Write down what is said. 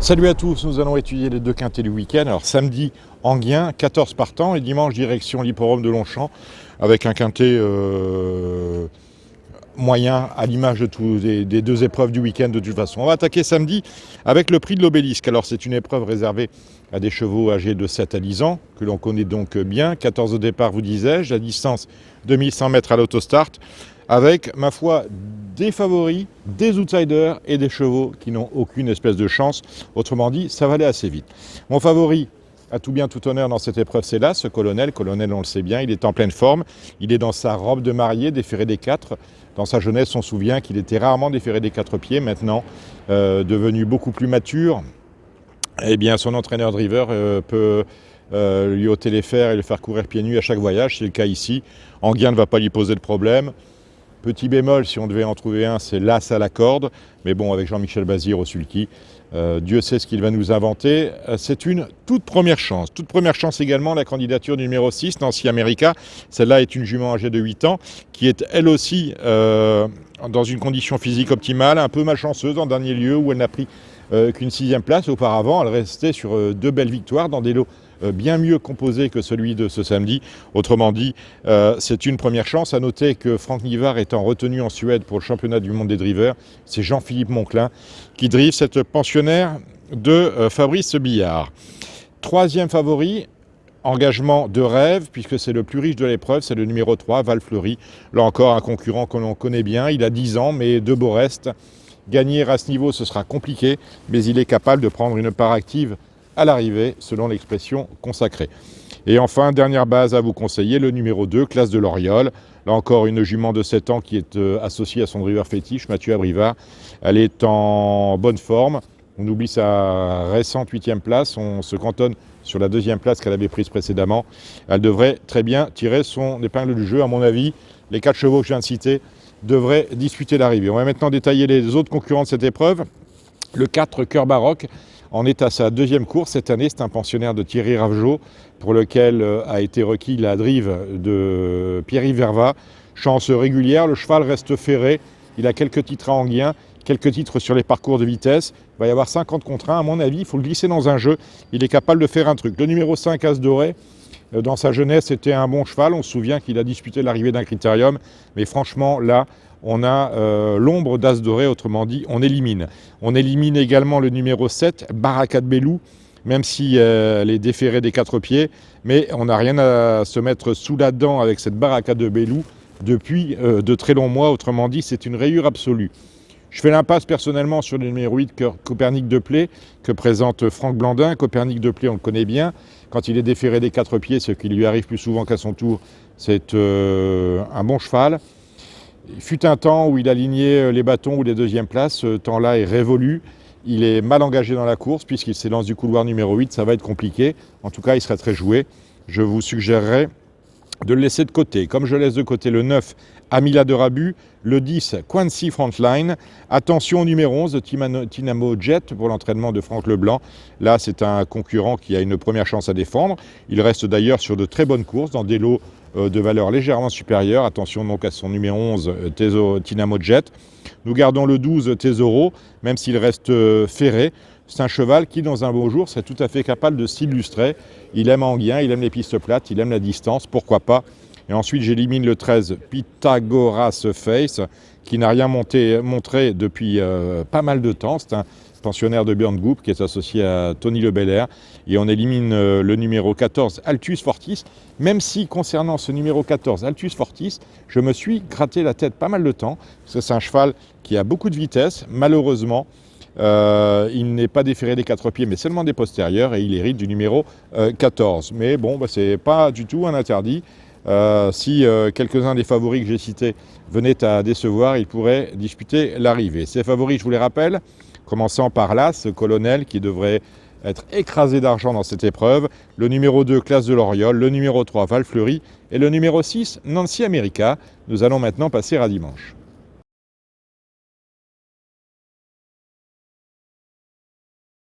Salut à tous, nous allons étudier les deux quintés du week-end. Alors samedi, Enghien, 14 partants, et dimanche, direction l'hippodrome de Longchamp, avec un quintet moyen à l'image de des deux épreuves du week-end de toute façon. On va attaquer samedi avec le prix de l'Obélisque. Alors c'est une épreuve réservée à des chevaux âgés de 7 à 10 ans, que l'on connaît donc bien. 14 au départ, vous disais-je, la distance 2100 mètres à l'autostart, avec, ma foi, des favoris, des outsiders et des chevaux qui n'ont aucune espèce de chance. Autrement dit, ça va aller assez vite. Mon favori, à tout bien, tout honneur dans cette épreuve, c'est là, ce Colonel. Colonel, on le sait bien, il est en pleine forme. Il est dans sa robe de mariée, déféré des 4. Dans sa jeunesse, on se souvient qu'il était rarement déféré des 4 pieds. Maintenant, devenu beaucoup plus mature, eh bien, son entraîneur driver peut lui ôter les fers et le faire courir pieds nus à chaque voyage. C'est le cas ici. Enghien ne va pas lui poser de problème. Petit bémol, si on devait en trouver un, c'est l'as à la corde. Mais bon, avec Jean-Michel Bazir au sulky, Dieu sait ce qu'il va nous inventer. C'est une toute première chance. Toute première chance également, la candidature du numéro 6, Nancy America. Celle-là est une jument âgée de 8 ans, qui est elle aussi dans une condition physique optimale, un peu malchanceuse en dernier lieu, où elle n'a pris qu'une 6e place. Auparavant, elle restait sur 2 belles victoires dans des lots bien mieux composé que celui de ce samedi. Autrement dit, c'est une première chance. À noter que Franck Nivard étant retenu en Suède pour le championnat du monde des drivers, c'est Jean-Philippe Monclin qui drive cette pensionnaire de Fabrice Billard. 3e favori, engagement de rêve, puisque c'est le plus riche de l'épreuve, c'est le numéro 3, Val Fleury. Là encore, un concurrent que l'on connaît bien. Il a 10 ans, mais de beaux restes. Gagner à ce niveau, ce sera compliqué, mais il est capable de prendre une part active à l'arrivée, selon l'expression consacrée. Et enfin, dernière base à vous conseiller, le numéro 2, Classe de l'Oriole. Là encore, une jument de 7 ans qui est associée à son driver fétiche, Mathieu Abrivard. Elle est en bonne forme. On oublie sa récente 8e place. On se cantonne sur la 2e place qu'elle avait prise précédemment. Elle devrait très bien tirer son épingle du jeu. À mon avis, les 4 chevaux que je viens de citer devraient disputer l'arrivée. On va maintenant détailler les autres concurrents de cette épreuve. Le 4, Cœur Baroque, en est à sa 2e course. Cette année, c'est un pensionnaire de Thierry Ravgeot, pour lequel a été requis la drive de Pierre-Yves Vervat. Chance régulière, le cheval reste ferré. Il a quelques titres à Enghien, quelques titres sur les parcours de vitesse. Il va y avoir 50 contre 1. À mon avis, il faut le glisser dans un jeu. Il est capable de faire un truc. Le numéro 5, As Doré, dans sa jeunesse, était un bon cheval. On se souvient qu'il a disputé l'arrivée d'un critérium. Mais franchement, là, on a l'ombre d'As Doré, autrement dit, on élimine. On élimine également le numéro 7, Baraka de Bellou, même si elle est déférée des 4 pieds. Mais on n'a rien à se mettre sous la dent avec cette Baraka de Bellou depuis de très longs mois. Autrement dit, c'est une rayure absolue. Je fais l'impasse personnellement sur le numéro 8, Copernic de Play, que présente Franck Blandin. Copernic de Play, on le connaît bien. Quand il est déféré des 4 pieds, ce qui lui arrive plus souvent qu'à son tour, c'est un bon cheval. Il fut un temps où il alignait les bâtons ou les 2e places. Ce temps-là est révolu. Il est mal engagé dans la course puisqu'il s'élance du couloir numéro 8. Ça va être compliqué. En tout cas, il serait très joué. Je vous suggérerais de le laisser de côté. Comme je laisse de côté le 9, Amila de Rabu, le 10, Quincy Frontline. Attention au numéro 11, Tinamo Jet, pour l'entraînement de Franck Leblanc. Là, c'est un concurrent qui a une première chance à défendre. Il reste d'ailleurs sur de très bonnes courses, dans des lots de valeur légèrement supérieure. Attention donc à son numéro 11, Tinamo Jet. Nous gardons le 12, Tesoro, même s'il reste ferré. C'est un cheval qui, dans un beau jour, serait tout à fait capable de s'illustrer. Il aime Enghien, il aime les pistes plates, il aime la distance, pourquoi pas. Et ensuite, j'élimine le 13, Pythagoras Face, qui n'a rien montré depuis pas mal de temps. C'est un pensionnaire de Björn Goop qui est associé à Tony Le Belair. Et on élimine le numéro 14, Altus Fortis. Même si, concernant ce numéro 14, Altus Fortis, je me suis gratté la tête pas mal de temps. Parce que c'est un cheval qui a beaucoup de vitesse, malheureusement. Il n'est pas déféré des 4 pieds, mais seulement des postérieurs, et il hérite du numéro 14. Mais bon, c'est pas du tout un interdit. Si quelques-uns des favoris que j'ai cités venaient à décevoir, ils pourraient disputer l'arrivée. Ces favoris, je vous les rappelle, commençant par là, ce Colonel qui devrait être écrasé d'argent dans cette épreuve, le numéro 2, Classe de l'Oriole, le numéro 3, Val Fleury, et le numéro 6, Nancy America. Nous allons maintenant passer à dimanche.